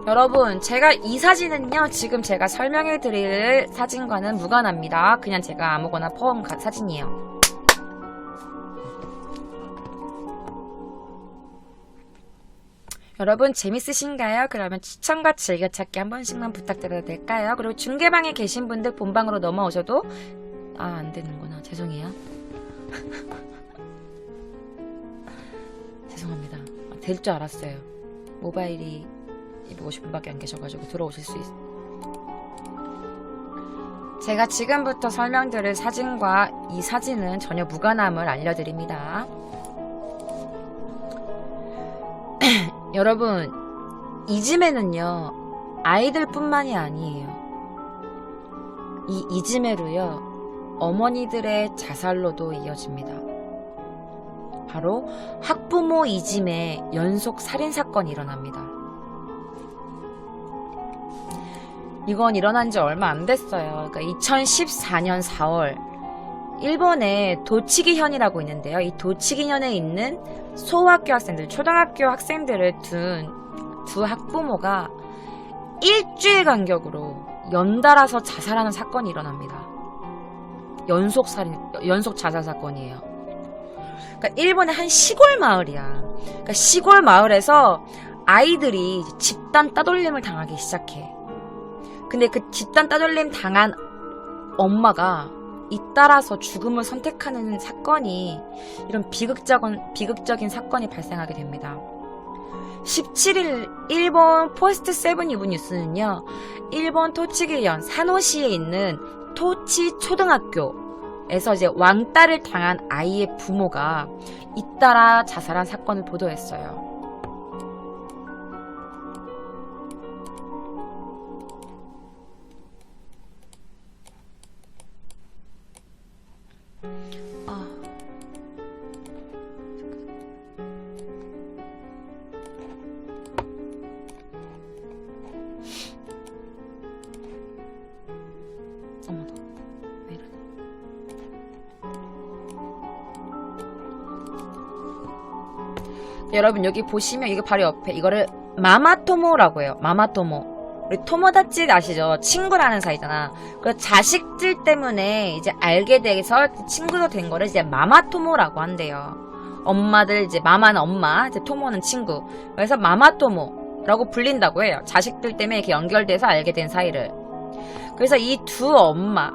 여러분, 제가 이 사진은요, 지금 제가 설명해 드릴 사진과는 무관합니다. 그냥 제가 아무거나 퍼온 사진이에요. 여러분 재밌으신가요? 그러면 추천과 즐겨찾기 한 번씩만 부탁드려도 될까요? 그리고 중계방에 계신 분들 본방으로 넘어오셔도 안 되는구나. 죄송해요. 죄송합니다. 될 줄 알았어요. 모바일이 50분밖에 안 계셔가지고 들어오실 수 있어요. 제가 지금부터 설명드릴 사진과 이 사진은 전혀 무관함을 알려드립니다. 여러분, 이즈메는요, 아이들뿐만이 아니에요. 이 이즈메로요, 어머니들의 자살로도 이어집니다. 바로 학부모 이즈메 연속 살인사건이 일어납니다. 이건 일어난 지 얼마 안 됐어요. 그러니까 2014년 4월 일본의 도치기현이라고 있는데요. 이 도치기현에 있는 소학교 학생들, 초등학교 학생들을 둔 두 학부모가 일주일 간격으로 연달아서 자살하는 사건이 일어납니다. 연속 자살 사건이에요. 그러니까 일본의 한 시골 마을이야. 그러니까 시골 마을에서 아이들이 집단 따돌림을 당하기 시작해. 근데 그 집단 따돌림 당한 엄마가 잇따라서 죽음을 선택하는 사건이, 이런 비극적인 사건이 발생하게 됩니다. 17일 일본 포스트 세븐 유브 뉴스는요, 일본 토치기현 사노시에 있는 토치 초등학교에서 이제 왕따를 당한 아이의 부모가 잇따라 자살한 사건을 보도했어요. 여러분 여기 보시면 이거 바로 옆에 이거를 마마토모라고 해요. 마마토모. 우리 토모다치 아시죠? 친구라는 사이잖아. 그 자식들 때문에 이제 알게 돼서 친구도 된 거를 이제 마마토모라고 한대요. 엄마들 이제 마마는 엄마, 이제 토모는 친구. 그래서 마마토모라고 불린다고 해요. 자식들 때문에 이렇게 연결돼서 알게 된 사이를. 그래서 이 두 엄마,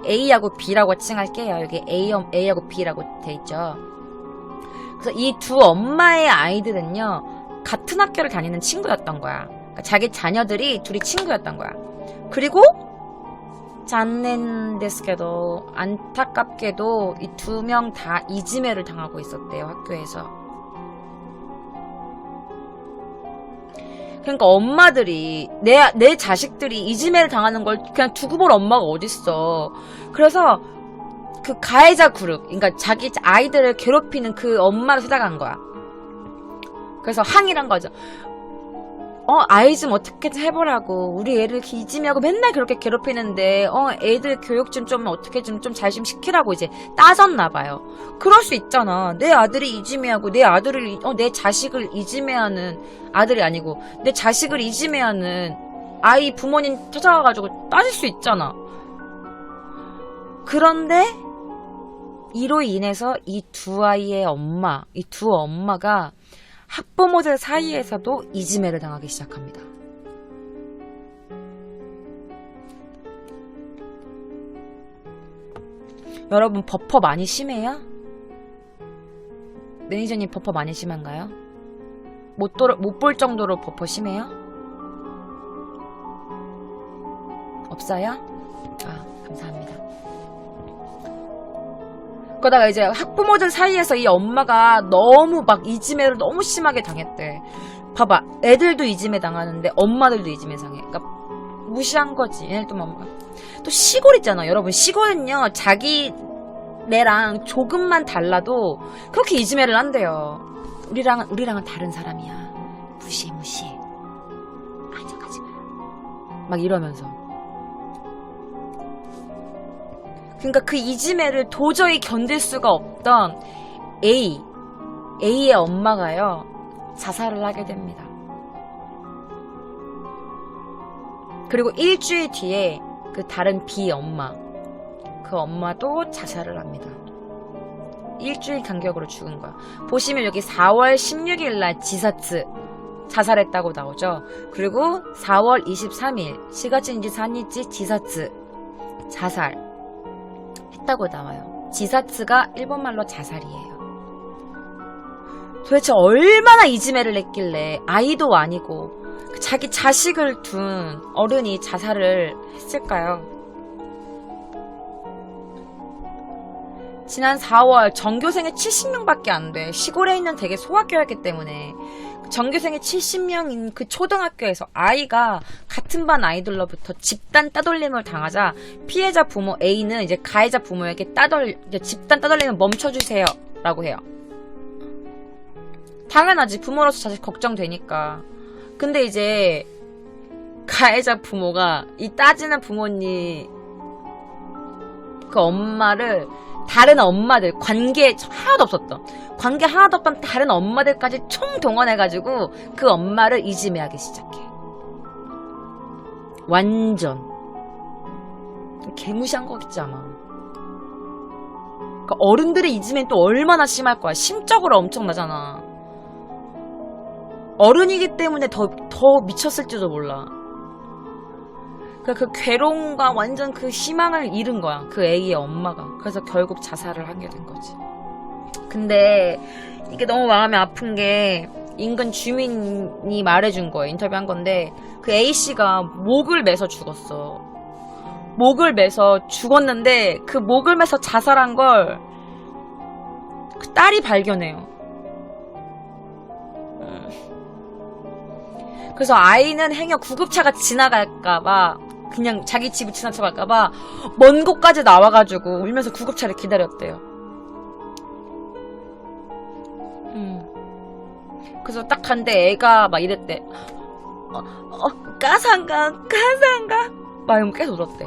A하고 B라고 칭할게요. 여기 A하고 B라고 돼 있죠. 그래서 이 두 엄마의 아이들은요, 같은 학교를 다니는 친구였던 거야. 그러니까 자기 자녀들이 둘이 친구였던 거야. 그리고 잔넨데스케도 안타깝게도 이 두 명 다 이즈메를 당하고 있었대요, 학교에서. 그러니까 엄마들이 내 자식들이 이즈메를 당하는 걸 그냥 두고 볼 엄마가 어딨어. 그래서 그 가해자 그룹, 그러니까 자기 아이들을 괴롭히는 그 엄마를 찾아간 거야. 그래서 항의를 한 거죠. 아이 좀 어떻게 좀 해보라고. 우리 애를 이렇게 이지매하고 맨날 그렇게 괴롭히는데, 애들 교육 좀 어떻게 좀 잘 좀 시키라고 이제 따졌나 봐요. 그럴 수 있잖아. 내 아들이 이지매하고 내 자식을 이지매하는 아들이 아니고, 내 자식을 이지매하는 아이 부모님 찾아가가지고 따질 수 있잖아. 그런데, 이로 인해서 이 두 아이의 엄마, 이 두 엄마가 학부모들 사이에서도 이즈메를 당하기 시작합니다. 여러분 버퍼 많이 심해요? 매니저님 버퍼 많이 심한가요? 못 볼 정도로 버퍼 심해요? 없어요? 감사합니다. 그러다가 이제 학부모들 사이에서 이 엄마가 너무 막 이지매를 너무 심하게 당했대. 봐봐, 애들도 이지매 당하는데 엄마들도 이지매 당해. 그러니까 무시한 거지. 얘네도 또 시골이잖아, 여러분. 시골은요, 자기네랑 조금만 달라도 그렇게 이지매를 한대요. 우리랑은 다른 사람이야. 무시해. 가지 마. 막 이러면서. 그러니까 그 이지매를 도저히 견딜 수가 없던 A의 엄마가요, 자살을 하게 됩니다. 그리고 일주일 뒤에 그 다른 B 엄마, 그 엄마도 자살을 합니다. 일주일 간격으로 죽은 거야. 보시면 여기 4월 16일 날 지사츠 자살했다고 나오죠. 그리고 4월 23일 시가츠인지 산이지 지사츠 자살 했다고 나와요. 지사츠가 일본말로 자살이에요. 도대체 얼마나 이지매를 했길래 아이도 아니고 자기 자식을 둔 어른이 자살을 했을까요? 지난 4월 전교생이 70명밖에 안 돼. 시골에 있는 되게 소학교였기 때문에 전교생이 70명인 그 초등학교에서 아이가 같은 반 아이들로부터 집단 따돌림을 당하자 피해자 부모 A는 이제 가해자 부모에게 집단 따돌림을 멈춰주세요 라고 해요. 당연하지. 부모로서 자식 걱정되니까. 근데 이제 가해자 부모가 이 따지는 부모님 그 엄마를 다른 엄마들 관계 하나도 없던 다른 엄마들까지 총동원해가지고 그 엄마를 이지매하기 시작해. 완전 개무시한 거겠지 아마. 그러니까 어른들의 이지매는 또 얼마나 심할 거야. 심적으로 엄청나잖아. 어른이기 때문에 더 미쳤을지도 몰라. 그 괴로움과 완전 그 희망을 잃은 거야. 그 A의 엄마가. 그래서 결국 자살을 하게 된 거지. 근데 이게 너무 마음이 아픈 게 인근 주민이 말해준 거예요. 인터뷰한 건데 그 A씨가 목을 매서 죽었어. 목을 매서 죽었는데 그 목을 매서 자살한 걸 그 딸이 발견해요. 그래서 아이는 행여 구급차가 지나갈까봐 그냥 자기 집을 지나쳐갈까봐 먼 곳까지 나와가지고 울면서 구급차를 기다렸대요. 그래서 딱 간데 애가 막 이랬대. 가상가 막 이러면 계속 울었대.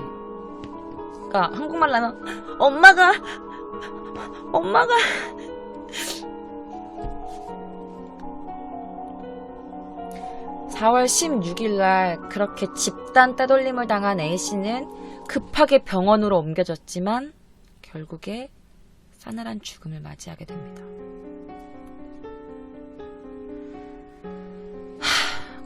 그러니까 한국말로 하면 엄마가 4월 16일날 그렇게 집단 따돌림을 당한 A씨는 급하게 병원으로 옮겨졌지만 결국에 싸늘한 죽음을 맞이하게 됩니다.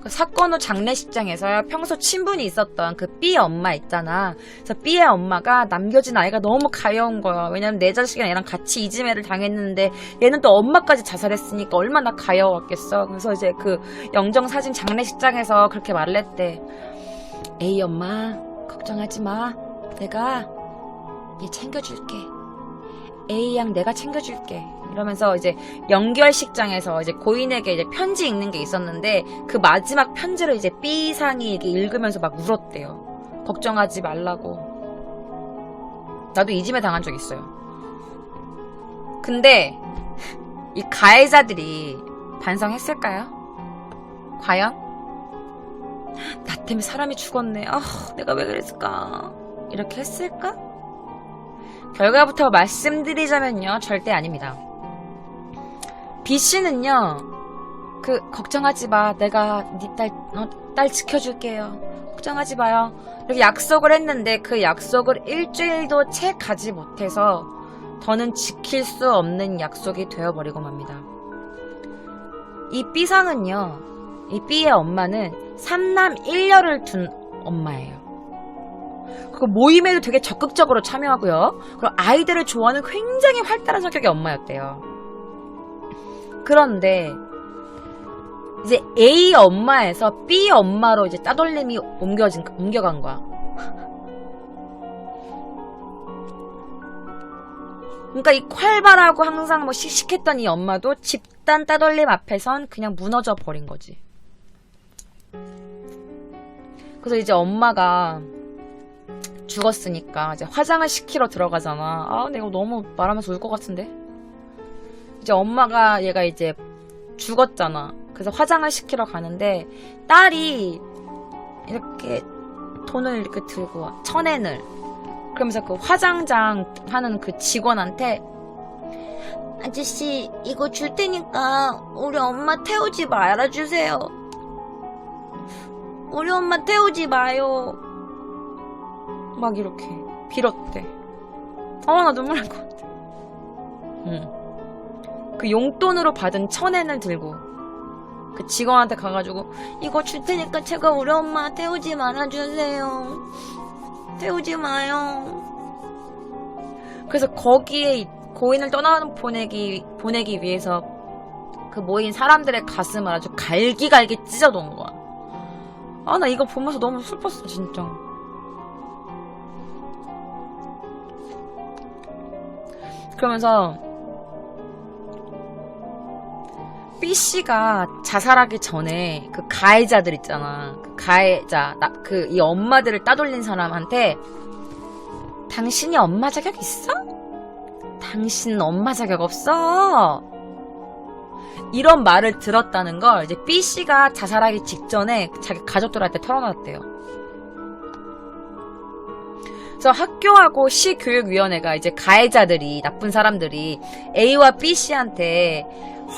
그 사건 후 장례식장에서요, 평소 친분이 있었던 그 B 엄마 있잖아. 그래서 B의 엄마가 남겨진 아이가 너무 가여운 거야. 왜냐면 내 자식이랑 얘랑 같이 이지매를 당했는데 얘는 또 엄마까지 자살했으니까 얼마나 가여웠겠어. 그래서 이제 그 영정사진 장례식장에서 그렇게 말을 했대. 에이 엄마 걱정하지 마. 내가 얘 챙겨줄게. 에이 양 내가 챙겨줄게. 이러면서 이제 연결식장에서 이제 고인에게 이제 편지 읽는 게 있었는데 그 마지막 편지를 이제 B상이 이렇게 읽으면서 막 울었대요. 걱정하지 말라고. 나도 이지매 당한 적 있어요. 근데 이 가해자들이 반성했을까요? 과연? 나 때문에 사람이 죽었네. 내가 왜 그랬을까? 이렇게 했을까? 결과부터 말씀드리자면요, 절대 아닙니다. B씨는요, 걱정하지 마. 내가 네 딸 지켜줄게요. 걱정하지 마요. 이렇게 약속을 했는데 그 약속을 일주일도 채 가지 못해서 더는 지킬 수 없는 약속이 되어버리고 맙니다. 이 B상은요, 이 B의 엄마는 3남 1녀를 둔 엄마예요. 그 모임에도 되게 적극적으로 참여하고요. 그리고 아이들을 좋아하는 굉장히 활달한 성격의 엄마였대요. 그런데 이제 A 엄마에서 B 엄마로 이제 따돌림이 옮겨간 거야. 그러니까 이 활발하고 항상 뭐 씩씩했던 이 엄마도 집단 따돌림 앞에선 그냥 무너져 버린 거지. 그래서 이제 엄마가 죽었으니까 이제 화장을 시키러 들어가잖아. 내가 너무 말하면서 울 것 같은데. 이제 엄마가 얘가 이제 죽었잖아. 그래서 화장을 시키러 가는데 딸이 이렇게 돈을 이렇게 들고 와. 1,000엔을. 그러면서 그 화장장 하는 그 직원한테 아저씨 이거 줄 테니까 우리 엄마 태우지 말아주세요. 우리 엄마 태우지 마요. 막 이렇게 빌었대. 나 눈물 날 것 같아. 그 용돈으로 받은 1,000엔을 들고 그 직원한테 가가지고 이거 줄 테니까 제가 우리 엄마 태우지 말아주세요. 태우지 마요. 그래서 거기에 고인을 보내기 위해서 그 모인 사람들의 가슴을 아주 갈기갈기 찢어놓은 거야. 나 이거 보면서 너무 슬펐어, 진짜. 그러면서 B씨가 자살하기 전에 그 가해자들 있잖아. 그 가해자, 이 엄마들을 따돌린 사람한테 당신이 엄마 자격 있어? 당신 엄마 자격 없어. 이런 말을 들었다는 걸 이제 B씨가 자살하기 직전에 자기 가족들한테 털어놨대요. 그래서 학교하고 시교육위원회가 이제 가해자들이, 나쁜 사람들이 A와 B씨한테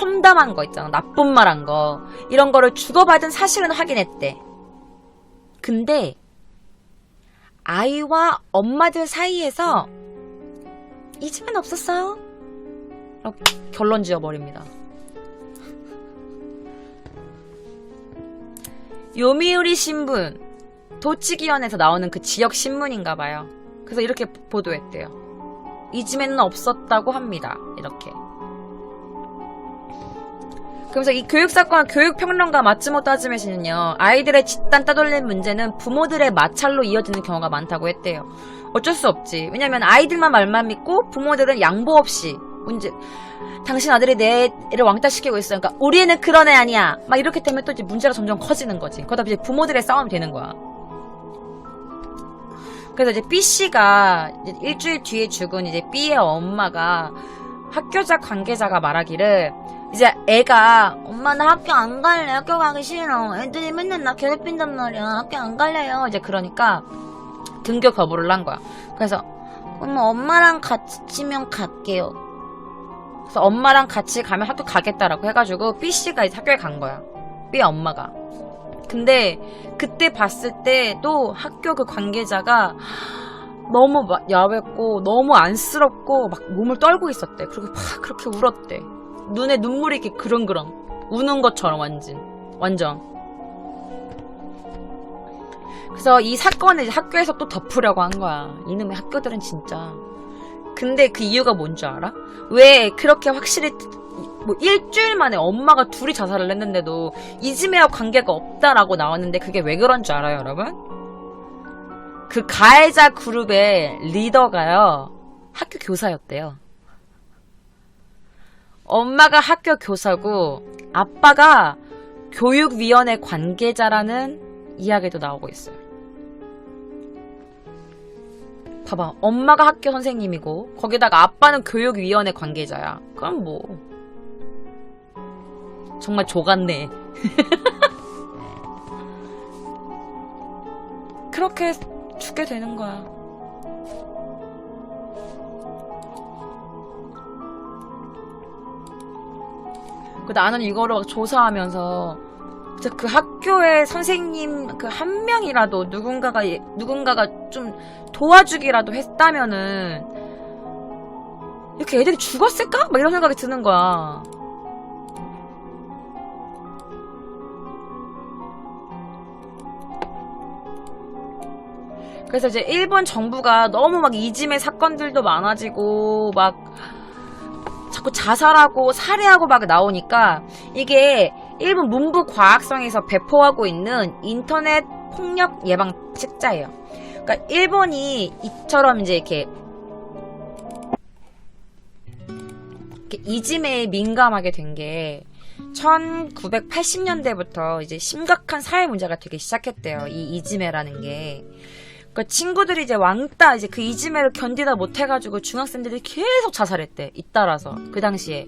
험담한 거 있잖아. 나쁜 말 한 거. 이런 거를 주고받은 사실은 확인했대. 근데 아이와 엄마들 사이에서 이 집은 없었어요. 이렇게 결론 지어버립니다. 요미우리 신문, 도치기현에서 나오는 그 지역 신문인가봐요. 그래서 이렇게 보도했대요. 이 집에는 없었다고 합니다. 이렇게. 그러면서 이 교육사건 교육평론가 마츠모토 하즈메시는요, 아이들의 집단 따돌림 문제는 부모들의 마찰로 이어지는 경우가 많다고 했대요. 어쩔 수 없지. 왜냐면 아이들만 말만 믿고 부모들은 양보 없이 당신 아들이 내 애를 왕따시키고 있어. 그러니까 우리 애는 그런 애 아니야. 막 이렇게 되면 또 이제 문제가 점점 커지는 거지. 그러다 이제 부모들의 싸움이 되는 거야. 그래서 이제 B씨가 이제 일주일 뒤에 죽은 이제 B의 엄마가 학교자 관계자가 말하기를 이제 애가 엄마 나 학교 안 갈래. 학교 가기 싫어. 애들이 맨날 나 괴롭힌단 말이야. 학교 안 갈래요. 이제 그러니까 등교 거부를 한 거야. 그래서 엄마랑 같이 치면 갈게요. 그래서 엄마랑 같이 가면 학교 가겠다라고 해가지고 B씨가 이제 학교에 간 거야. B의 엄마가. 근데 그때 봤을 때도 학교 그 관계자가 너무 막 야했고 너무 안쓰럽고 막 몸을 떨고 있었대. 그리고 막 그렇게 울었대. 눈에 눈물이 이렇게 그렁그렁 우는 것처럼 완전. 그래서 이 사건을 이제 학교에서 또 덮으려고 한 거야. 이놈의 학교들은 진짜. 근데 그 이유가 뭔 줄 알아? 왜 그렇게 확실히 뭐 일주일 만에 엄마가 둘이 자살을 했는데도 이즈메와 관계가 없다라고 나왔는데 그게 왜 그런 줄 알아요, 여러분? 그 가해자 그룹의 리더가요, 학교 교사였대요. 엄마가 학교 교사고 아빠가 교육위원회 관계자라는 이야기도 나오고 있어요. 봐봐, 엄마가 학교 선생님이고 거기다가 아빠는 교육위원회 관계자야. 그럼 뭐 정말 족같네. 그렇게 죽게 되는 거야. 나는 이거를 조사하면서 그 학교의 선생님 그 한 명이라도 누군가가 좀 도와주기라도 했다면은 이렇게 애들이 죽었을까? 막 이런 생각이 드는 거야. 그래서 이제 일본 정부가 너무 막 이지메 사건들도 많아지고 막 자꾸 자살하고 살해하고 막 나오니까 이게 일본 문부 과학성에서 배포하고 있는 인터넷 폭력 예방 책자예요. 그러니까 일본이 이처럼 이제 이렇게 이지메에 민감하게 된 게 1980년대부터 이제 심각한 사회 문제가 되기 시작했대요. 이 이지메라는 게. 그러니까 친구들이 이제 왕따 이제 그 이지메를 견디다 못해가지고 중학생들이 계속 자살했대. 잇따라서 그 당시에.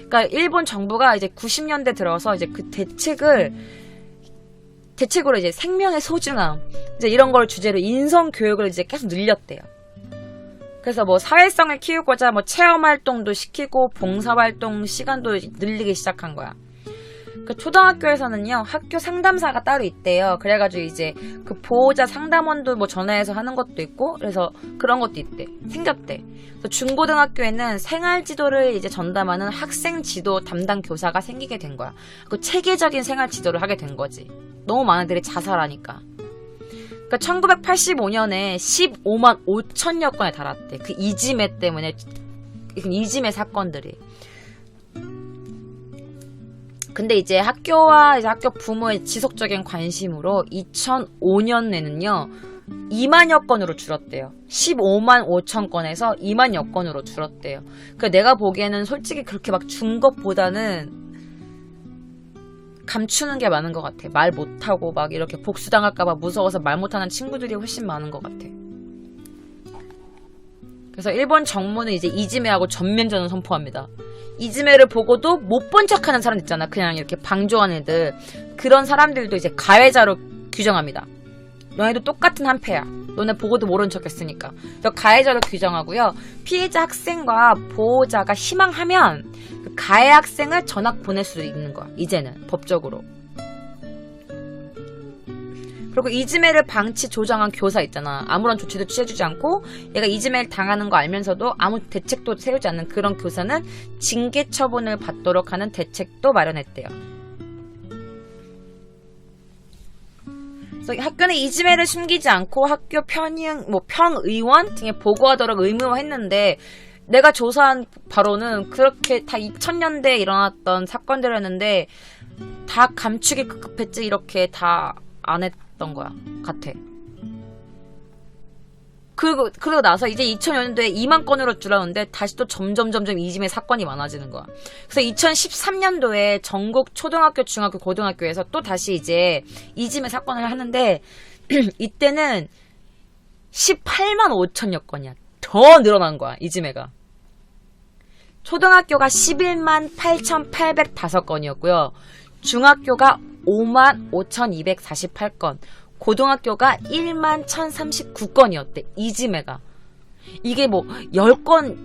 그러니까 일본 정부가 이제 90년대 들어서 이제 그 대책으로 이제 생명의 소중함 이제 이런 걸 주제로 인성 교육을 이제 계속 늘렸대요. 그래서 뭐 사회성을 키우고자 뭐 체험 활동도 시키고 봉사 활동 시간도 늘리기 시작한 거야. 그 초등학교에서는요, 학교 상담사가 따로 있대요. 그래가지고 이제 그 보호자 상담원도 뭐 전화해서 하는 것도 있고, 그래서 그런 것도 있대. 생겼대. 그래서 중고등학교에는 생활지도를 이제 전담하는 학생 지도 담당 교사가 생기게 된 거야. 그 체계적인 생활 지도를 하게 된 거지. 너무 많은 애들이 자살하니까. 그러니까 1985년에 15만 5천여 건에 달았대. 그 이지메 때문에, 이지메 사건들이. 근데 이제 학교와 이제 학교 부모의 지속적인 관심으로 2005년에는요, 2만여 건으로 줄었대요. 15만 5천 건에서 2만여 건으로 줄었대요. 그 내가 보기에는 솔직히 그렇게 막 준 것보다는 감추는 게 많은 것 같아. 말 못하고 막 이렇게 복수당할까봐 무서워서 말 못하는 친구들이 훨씬 많은 것 같아. 그래서 일본 정부는 이제 이지메하고 전면전을 선포합니다. 이지메를 보고도 못 본 척하는 사람 있잖아. 그냥 이렇게 방조하는 애들. 그런 사람들도 이제 가해자로 규정합니다. 너네도 똑같은 한 패야. 너네 보고도 모른 척 했으니까. 그래서 가해자로 규정하고요. 피해자 학생과 보호자가 희망하면 그 가해 학생을 전학 보낼 수도 있는 거야. 이제는 법적으로. 그리고 이지메를 방치 조장한 교사 있잖아. 아무런 조치도 취해주지 않고 얘가 이지메를 당하는 거 알면서도 아무 대책도 세우지 않는 그런 교사는 징계 처분을 받도록 하는 대책도 마련했대요. 그래서 학교는 이지메를 숨기지 않고 학교 평의원 등에 보고하도록 의무화했는데, 내가 조사한 바로는 그렇게 다 2000년대에 일어났던 사건들이었는데 다 감추기 급급했지 이렇게 다 안 했던 거야 같아. 그러고 나서 이제 2000년도에 2만 건으로 줄었는데 다시 또 점점 이지메 사건이 많아지는 거야. 그래서 2013년도에 전국 초등학교, 중학교, 고등학교에서 또 다시 이제 이지메 사건을 하는데 이때는 18만 5천여 건이야. 더 늘어난 거야, 이지메가. 초등학교가 11만 8,805건이었고요. 중학교가 5만 5,248건, 고등학교가 1만 1,039건이었대, 이지메가. 이게 뭐, 10건,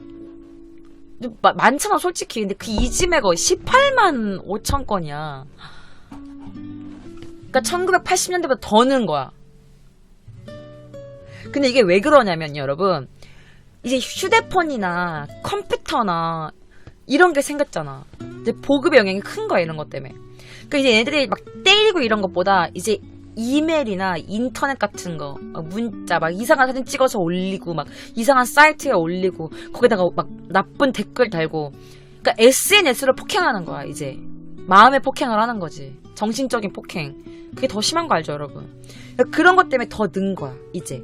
많잖아, 솔직히. 근데 그 이지메가 18만 5천 건이야. 그니까 1980년대보다 더 는 거야. 근데 이게 왜 그러냐면, 여러분. 이제 휴대폰이나 컴퓨터나 이런 게 생겼잖아. 이제 보급의 영향이 큰 거야, 이런 것 때문에. 그러니까 이제 얘들이 막 때리고 이런 것보다 이제 이메일이나 인터넷 같은 거, 문자, 막 이상한 사진 찍어서 올리고, 막 이상한 사이트에 올리고, 거기다가 막 나쁜 댓글 달고. 그러니까 SNS로 폭행하는 거야, 이제. 마음의 폭행을 하는 거지. 정신적인 폭행. 그게 더 심한 거 알죠, 여러분? 그러니까 그런 것 때문에 더 는 거야, 이제.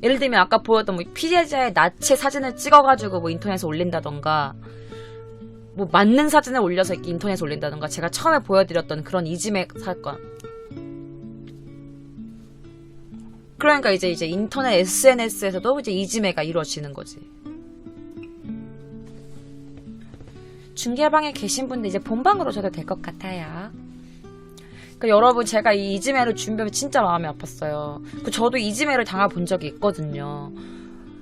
예를 들면 아까 보였던 뭐 피해자의 나체 사진을 찍어가지고 뭐 인터넷에 올린다던가, 뭐 맞는 사진을 올려서 인터넷에 올린다던가, 제가 처음에 보여드렸던 그런 이지메 사건. 그러니까 이제 인터넷 SNS에서도 이제 이지메가 이루어지는 거지. 중계방에 계신 분들 이제 본방으로 오셔도 될 것 같아요. 그러니까 여러분, 제가 이 이지메를 준비하면 진짜 마음이 아팠어요. 저도 이지메를 당해본 적이 있거든요.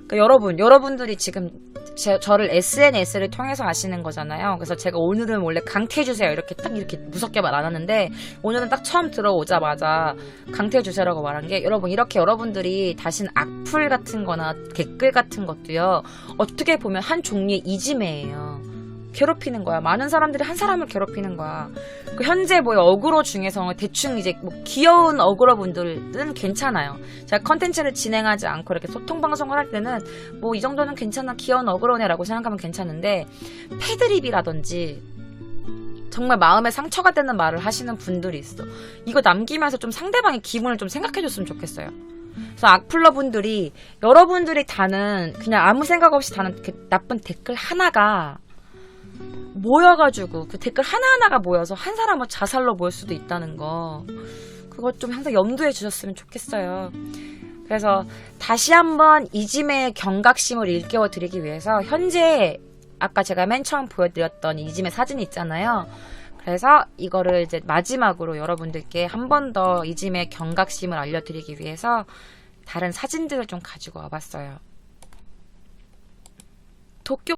그러니까 여러분들이 지금 저를 SNS를 통해서 아시는 거잖아요. 그래서 제가 오늘은 원래 강퇴해주세요 이렇게 딱 이렇게 무섭게 말 안 하는데, 오늘은 딱 처음 들어오자마자 강퇴해주세요라고 말한 게, 여러분, 이렇게 여러분들이 다신 악플 같은 거나 댓글 같은 것도요, 어떻게 보면 한 종류의 이지메예요. 괴롭히는 거야. 많은 사람들이 한 사람을 괴롭히는 거야. 현재 뭐 어그로 중에서 대충 이제 뭐 귀여운 어그로 분들은 괜찮아요. 제가 컨텐츠를 진행하지 않고 이렇게 소통 방송을 할 때는 뭐 이 정도는 괜찮아, 귀여운 어그로네라고 생각하면 괜찮은데, 패드립이라든지 정말 마음에 상처가 되는 말을 하시는 분들이 있어. 이거 남기면서 좀 상대방의 기분을 좀 생각해줬으면 좋겠어요. 그래서 악플러 분들이, 여러분들이 다는, 그냥 아무 생각 없이 다는 그 나쁜 댓글 하나가 모여가지고, 그 댓글 하나하나가 모여서 한 사람은 자살로 모일 수도 있다는 거, 그거 좀 항상 염두해 주셨으면 좋겠어요. 그래서 다시 한번 이지메의 경각심을 일깨워 드리기 위해서, 현재 아까 제가 맨 처음 보여드렸던 이지메 사진이 있잖아요. 그래서 이거를 이제 마지막으로 여러분들께 한 번 더 이지메의 경각심을 알려드리기 위해서 다른 사진들을 좀 가지고 와봤어요. 도쿄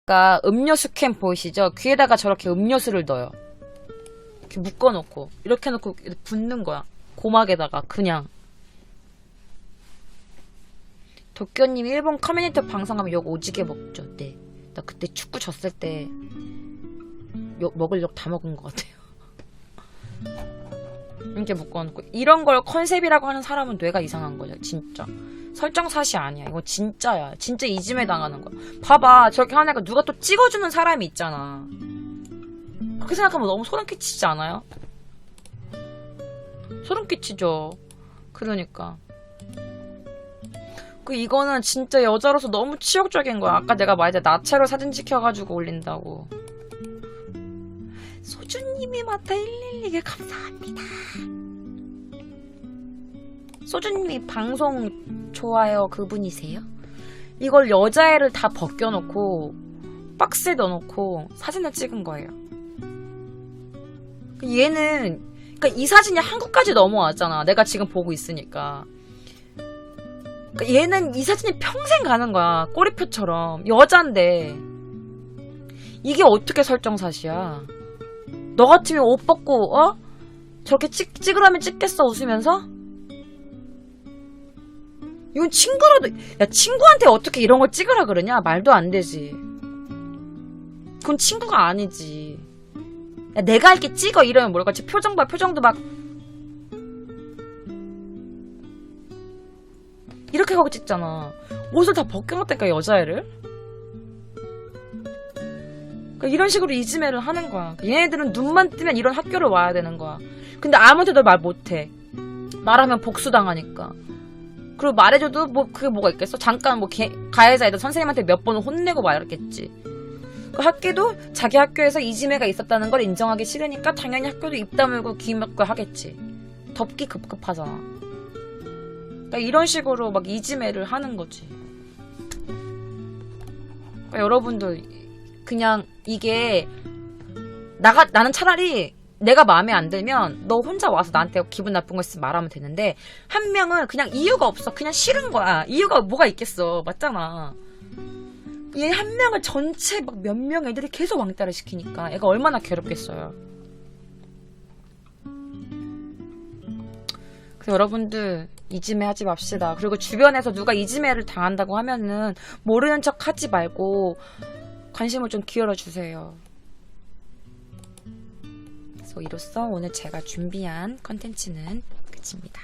아까 음료수 캔 보이시죠? 귀에다가 저렇게 음료수를 넣어요. 이렇게 묶어놓고 이렇게 해놓고 붓는 거야. 고막에다가 그냥. 도쿄님 일본 커뮤니티 방송하면 욕 오지게 먹죠. 네. 나 그때 축구 졌을 때 먹을 욕 다 먹은 것 같아요. 이렇게 묶어놓고 이런 걸 컨셉이라고 하는 사람은 뇌가 이상한 거죠. 진짜. 설정사시 아니야. 이거 진짜야. 진짜 이짐에 당하는 거야. 봐봐. 저렇게 하니까 누가 또 찍어주는 사람이 있잖아. 그렇게 생각하면 너무 소름 끼치지 않아요? 소름 끼치죠. 그러니까. 이거는 진짜 여자로서 너무 치욕적인 거야. 아까 내가 말했잖아. 나체로 사진 찍혀가지고 올린다고. 소주님이 맞다 112개 감사합니다. 소주님이 방송 좋아요 그분이세요? 이걸 여자애를 다 벗겨놓고 박스에 넣어놓고 사진을 찍은 거예요. 얘는 그러니까 이 사진이 한국까지 넘어왔잖아. 내가 지금 보고 있으니까. 그러니까 얘는 이 사진이 평생 가는 거야. 꼬리표처럼. 여잔데 이게 어떻게 설정사시야? 너 같으면 옷 벗고 저렇게 찍으라면 찍겠어 웃으면서? 이건 친구라도 야 친구한테 어떻게 이런 걸 찍으라 그러냐? 말도 안 되지. 그건 친구가 아니지. 야, 내가 이렇게 찍어 이러면 모를까? 표정도 막 이렇게 하고 찍잖아. 옷을 다 벗겨놨다니까 여자애를. 그러니까 이런 식으로 이지매를 하는 거야. 얘네들은 눈만 뜨면 이런 학교를 와야 되는 거야. 근데 아무한테도 말 못해. 말하면 복수당하니까. 그리고 말해줘도 뭐 그게 뭐가 있겠어? 잠깐 뭐 가해자이다 선생님한테 몇 번을 혼내고 말했겠지. 그 학교도 자기 학교에서 이지매가 있었다는 걸 인정하기 싫으니까 당연히 학교도 입 다물고 귀 막고 하겠지. 덥기 급급하잖아. 그러니까 이런 식으로 막 이지매를 하는 거지. 그러니까 여러분들 그냥 이게 나는 차라리 내가 마음에 안 들면 너 혼자 와서 나한테 기분 나쁜 거 있으면 말하면 되는데 한 명은 그냥 이유가 없어. 그냥 싫은 거야. 이유가 뭐가 있겠어. 맞잖아. 얘 한 명을 전체 막 몇 명 애들이 계속 왕따를 시키니까 애가 얼마나 괴롭겠어요. 그래서 여러분들 이지매 하지 맙시다. 그리고 주변에서 누가 이지매를 당한다고 하면은 모르는 척 하지 말고 관심을 좀 기울여 주세요. 그래서 이로써 오늘 제가 준비한 컨텐츠는 끝입니다.